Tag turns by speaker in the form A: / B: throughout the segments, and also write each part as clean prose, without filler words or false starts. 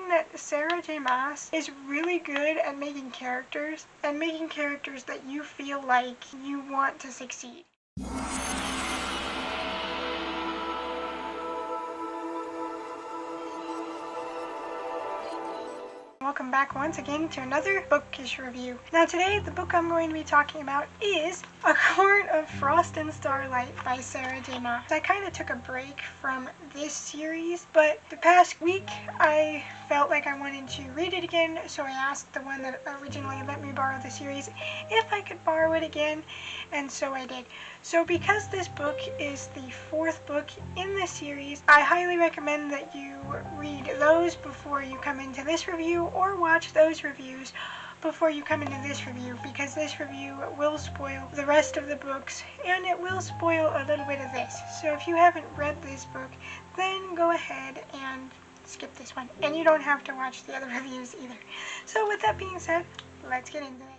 A: find that Sarah J. Maas is really good at making characters, and making characters that you feel like you want to succeed. Welcome back once again to another bookish review. Now today, the book I'm going to be talking about is A Court of Frost and Starlight by Sarah J. Maas. I kind of took a break from this series, but the past week I felt like I wanted to read it again, so I asked the one that originally let me borrow the series if I could borrow it again, and so I did. So because this book is the fourth book in the series, I highly recommend that you read those before you come into this review, or watch those reviews before you come into this review, because this review will spoil the rest of the books, and it will spoil a little bit of this. So if you haven't read this book, then go ahead and skip this one, and you don't have to watch the other reviews either. So with that being said, let's get into this.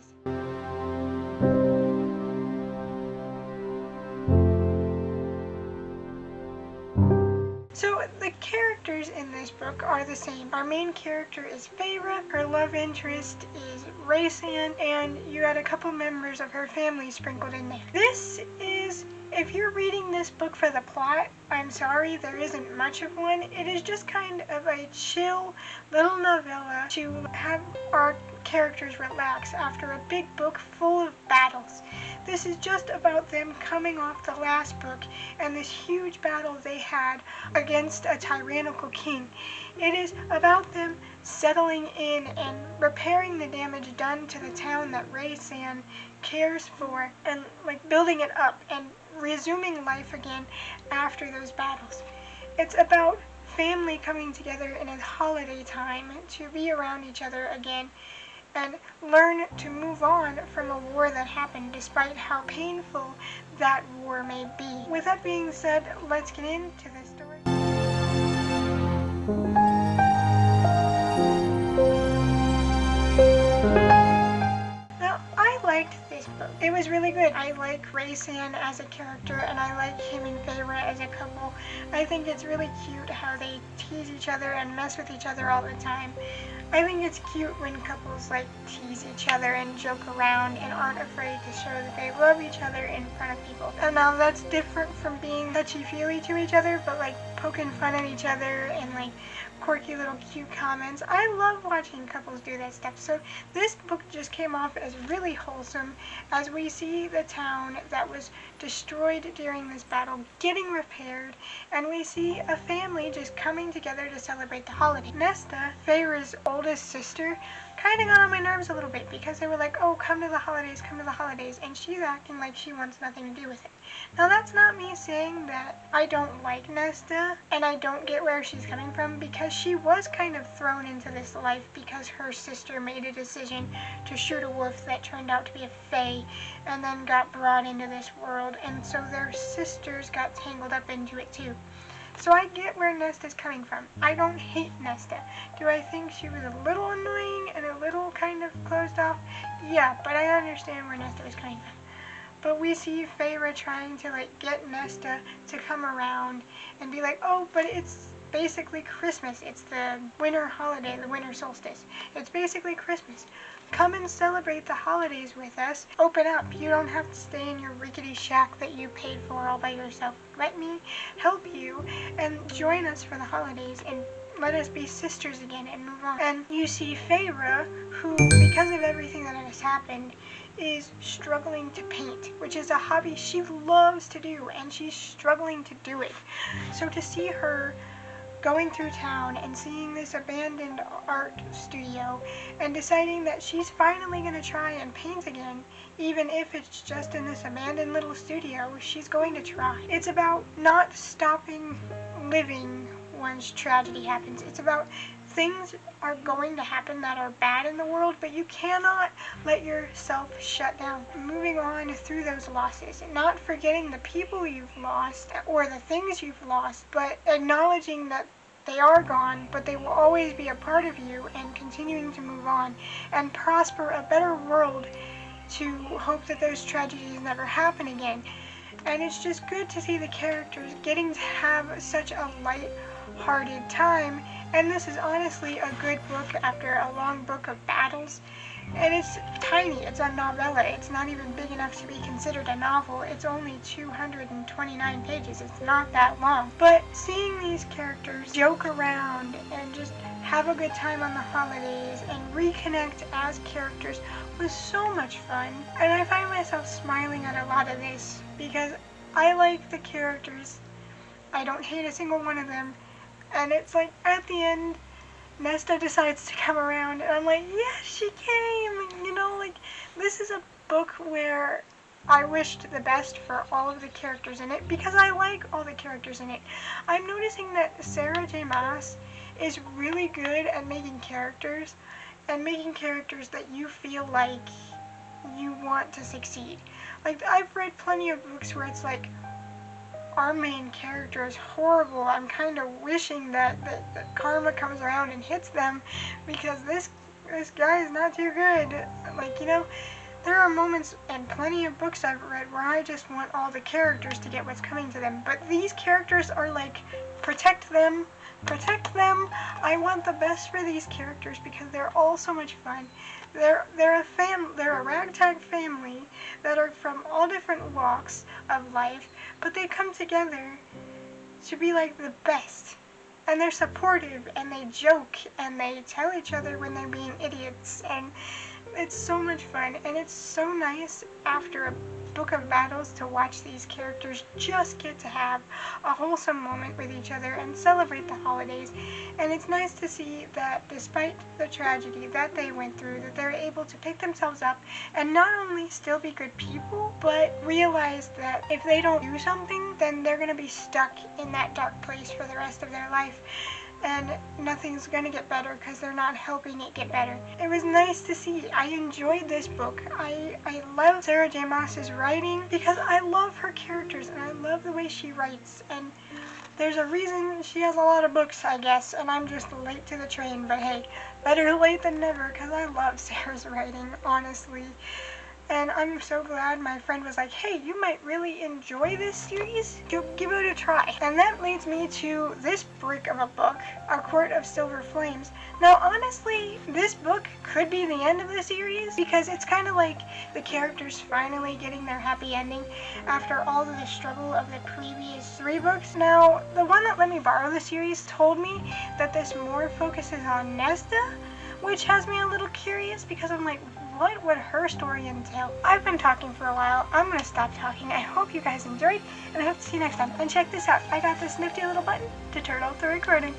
A: So the characters in this book are the same. Our main character is Feyre, her love interest is Raysan, and you got a couple members of her family sprinkled in there. This is, if you're reading this book for the plot, I'm sorry, there isn't much of one. It is just kind of a chill little novella to have our characters relax after a big book full of battles. This is just about them coming off the last book and this huge battle they had against a tyrannical king. It is about them settling in and repairing the damage done to the town that Raysan cares for, and like building it up and resuming life again after those battles. It's about family coming together in a holiday time to be around each other again and learn to move on from a war that happened, despite how painful that war may be. With that being said, let's get into the story. Now, I liked this book. It was really good. I like Raysan as a character, and I like him and Feyre as a couple. I think it's really cute how they tease each other and mess with each other all the time. I think it's cute when couples like tease each other and joke around and aren't afraid to show that they love each other in front of people. And now that's different from being touchy-feely to each other, but like poking fun at each other and like quirky little cute comments. I love watching couples do that stuff. So this book just came off as really wholesome as we see the town that was destroyed during this battle getting repaired, and we see a family just coming together to celebrate the holiday. Nesta, Feyre's oldest sister, kind of got on my nerves a little bit because they were like, oh, come to the holidays, and she's acting like she wants nothing to do with it. Now that's not me saying that I don't like Nesta and I don't get where she's coming from, because she was kind of thrown into this life because her sister made a decision to shoot a wolf that turned out to be a fae and then got brought into this world, and so their sisters got tangled up into it too. So I get where Nesta's coming from. I don't hate Nesta. Do I think she was a little annoying and a little kind of closed off? Yeah, but I understand where Nesta was coming from. But we see Feyre trying to like get Nesta to come around and be like, oh, but it's basically Christmas. It's the winter holiday, the winter solstice. It's basically Christmas. Come and celebrate the holidays with us. Open up. You don't have to stay in your rickety shack that you paid for all by yourself. Let me help you and join us for the holidays and let us be sisters again and move on. And you see Feyre, who, because of everything that has happened, is struggling to paint, which is a hobby she loves to do, and she's struggling to do it. So to see her going through town and seeing this abandoned art studio and deciding that she's finally going to try and paint again, even if it's just in this abandoned little studio, she's going to try. It's about not stopping living once tragedy happens. It's about things are going to happen that are bad in the world, but you cannot let yourself shut down. Moving on through those losses, not forgetting the people you've lost or the things you've lost, but acknowledging that they are gone, but they will always be a part of you, and continuing to move on and prosper a better world to hope that those tragedies never happen again. And it's just good to see the characters getting to have such a light-hearted time And this is honestly a good book after a long book of battles. And it's tiny, it's a novella, it's not even big enough to be considered a novel. It's only 229 pages, it's not that long. But seeing these characters joke around and just have a good time on the holidays and reconnect as characters was so much fun. And I find myself smiling at a lot of this because I like the characters. I don't hate a single one of them. And it's like at the end, Nesta decides to come around, and I'm like, yes, she came! You know, like, this is a book where I wished the best for all of the characters in it, because I like all the characters in it. I'm noticing that Sarah J. Maas is really good at making characters, and making characters that you feel like you want to succeed. Like, I've read plenty of books where it's like, our main character is horrible. I'm kind of wishing that karma comes around and hits them because this guy is not too good. Like, you know, there are moments and plenty of books I've read where I just want all the characters to get what's coming to them. But these characters are like, protect them, protect them. I want the best for these characters because they're all so much fun. They're a ragtag family that are from all different walks of life, but they come together to be like the best. And they're supportive, and they joke, and they tell each other when they're being idiots, and it's so much fun. And it's so nice after a book of battles to watch these characters just get to have a wholesome moment with each other and celebrate the holidays. And it's nice to see that despite the tragedy that they went through, that they're able to pick themselves up and not only still be good people, but realize that if they don't do something, then they're going to be stuck in that dark place for the rest of their life. And nothing's gonna get better because they're not helping it get better. It was nice to see. I enjoyed this book. I love Sarah J. Maas's writing because I love her characters and I love the way she writes. And there's a reason she has a lot of books, I guess, and I'm just late to the train. But hey, better late than never because I love Sarah's writing, honestly. And I'm so glad my friend was like, hey, you might really enjoy this series. Give it a try. And that leads me to this brick of a book, A Court of Silver Flames. Now, honestly, this book could be the end of the series because it's kind of like the characters finally getting their happy ending after all of the struggle of the previous 3 books. Now, the one that let me borrow the series told me that this more focuses on Nesta, which has me a little curious because I'm like, what would her story entail? I've been talking for a while. I'm going to stop talking. I hope you guys enjoyed, and I hope to see you next time. And check this out. I got this nifty little button to turn off the recording.